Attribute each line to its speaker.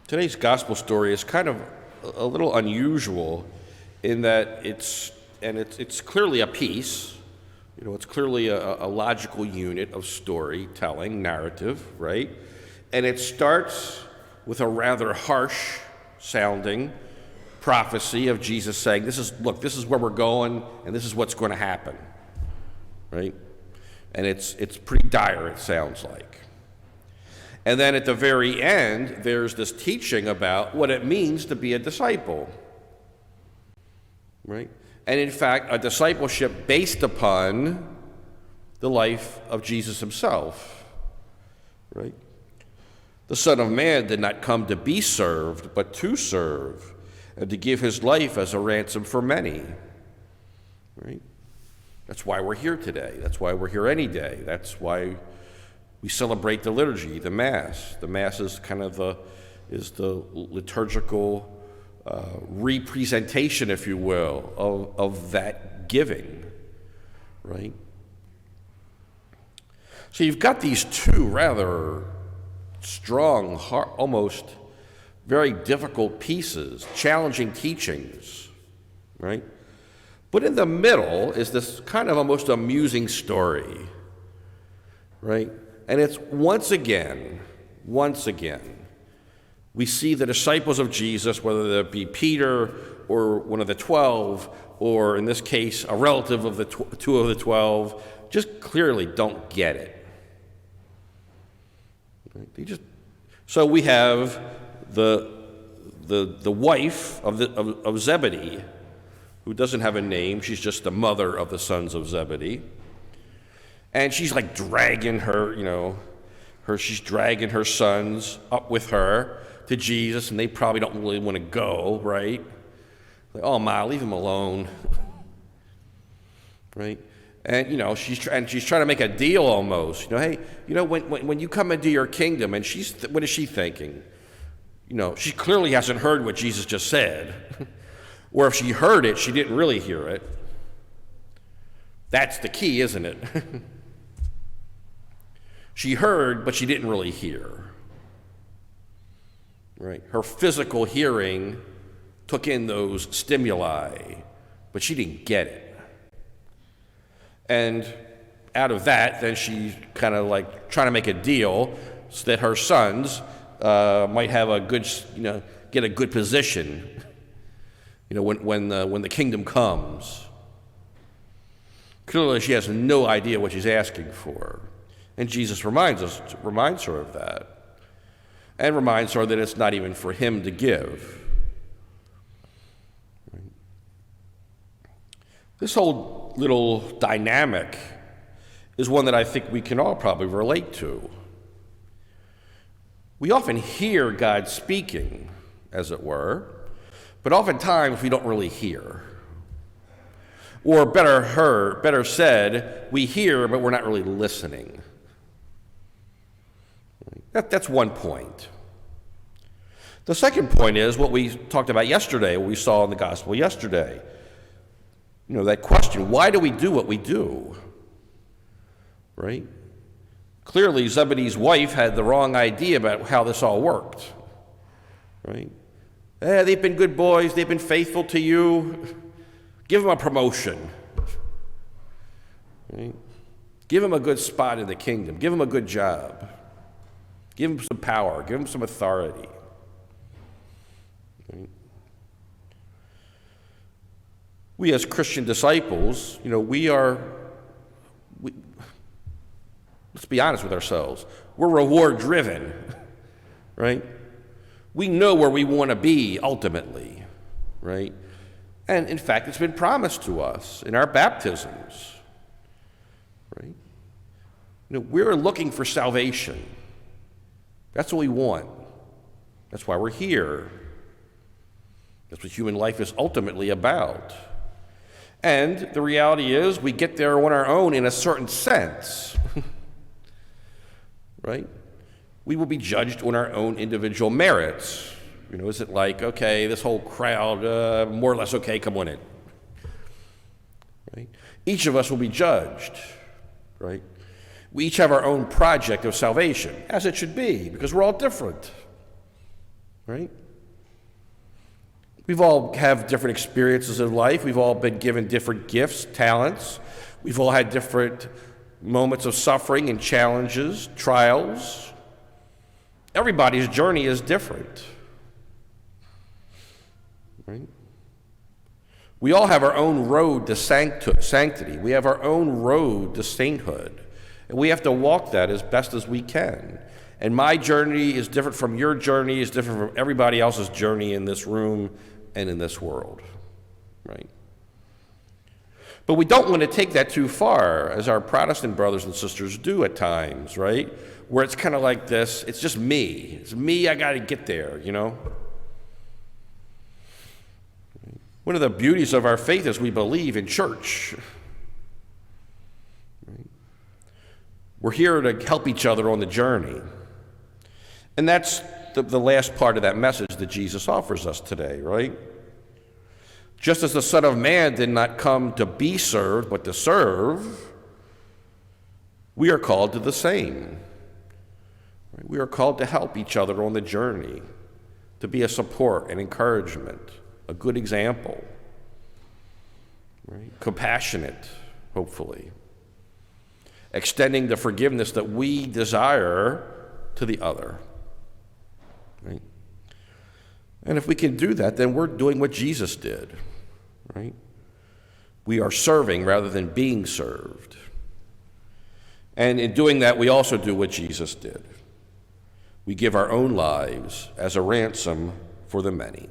Speaker 1: Today's gospel story is kind of a little unusual in that it's clearly a piece. It's clearly a logical unit of storytelling, narrative, right? And it starts with a rather harsh sounding prophecy of Jesus saying, this is where we're going, and this is what's going to happen, right? And it's pretty dire, it sounds like. And then at the very end, there's this teaching about what it means to be a disciple, right? And in fact, a discipleship based upon the life of Jesus himself, right? The Son of Man did not come to be served, but to serve, and to give his life as a ransom for many, right? That's why we're here today. That's why we're here any day. That's why we celebrate the liturgy, the Mass. The Mass is kind of the liturgical representation, if you will, of that giving, right? So you've got these two rather strong, almost very difficult pieces, challenging teachings, right? But in the middle is this kind of almost amusing story, right? And it's once again, we see the disciples of Jesus, whether it be Peter or one of the 12, or in this case, a relative of the two of the 12, just clearly don't get it. Right? So we have the wife of Zebedee, who doesn't have a name. She's just the mother of the sons of Zebedee. And she's like dragging she's dragging her sons up with her to Jesus, and they probably don't really want to go, right? Like, oh, Ma, leave him alone, right? And she's trying to make a deal almost. Hey, when you come into your kingdom, and what is she thinking? She clearly hasn't heard what Jesus just said, or if she heard it, she didn't really hear it. That's the key, isn't it? She heard, but she didn't really hear. Right? Her physical hearing took in those stimuli, but she didn't get it. And out of that, then she's kind of like trying to make a deal so that her sons might have a good, get a good position, when the kingdom comes. Clearly, she has no idea what she's asking for. And Jesus reminds her of that, and reminds her that it's not even for him to give. Right? This whole little dynamic is one that I think we can all probably relate to. We often hear God speaking, as it were, but oftentimes we don't really hear. Or better said, we hear, but we're not really listening. That's one point. The second point is what we talked about yesterday, what we saw in the gospel yesterday. That question, why do we do what we do? Right? Clearly, Zebedee's wife had the wrong idea about how this all worked. Right? They've been good boys, they've been faithful to you. Give them a promotion. Right? Give them a good spot in the kingdom. Give them a good job. Give them some power. Give them some authority. Right? We as Christian disciples, let's be honest with ourselves. We're reward driven, right? We know where we want to be ultimately, right? And in fact, it's been promised to us in our baptisms, right? We're looking for salvation. That's what we want. That's why we're here. That's what human life is ultimately about. And the reality is we get there on our own in a certain sense, right? We will be judged on our own individual merits. Is it like, okay, this whole crowd, more or less, okay, come on in. Right? Each of us will be judged, right? We each have our own project of salvation, as it should be, because we're all different. right? We've all have different experiences in life. We've all been given different gifts, talents. We've all had different moments of suffering and challenges, trials. Everybody's journey is different, right? We all have our own road to sanctity. We have our own road to sainthood. And we have to walk that as best as we can. And my journey is different from your journey, is different from everybody else's journey in this room and in this world, right? But we don't want to take that too far, as our Protestant brothers and sisters do at times, right? Where it's kind of like this, it's just me. It's me, I got to get there, you know? One of the beauties of our faith is we believe in church. We're here to help each other on the journey. And that's the last part of that message that Jesus offers us today, right? Just as the Son of Man did not come to be served, but to serve, we are called to the same. We are called to help each other on the journey, to be a support and encouragement, a good example, right? Compassionate, hopefully, extending the forgiveness that we desire to the other, right? And if we can do that, then we're doing what Jesus did, right? We are serving rather than being served. And in doing that, we also do what Jesus did. We give our own lives as a ransom for the many.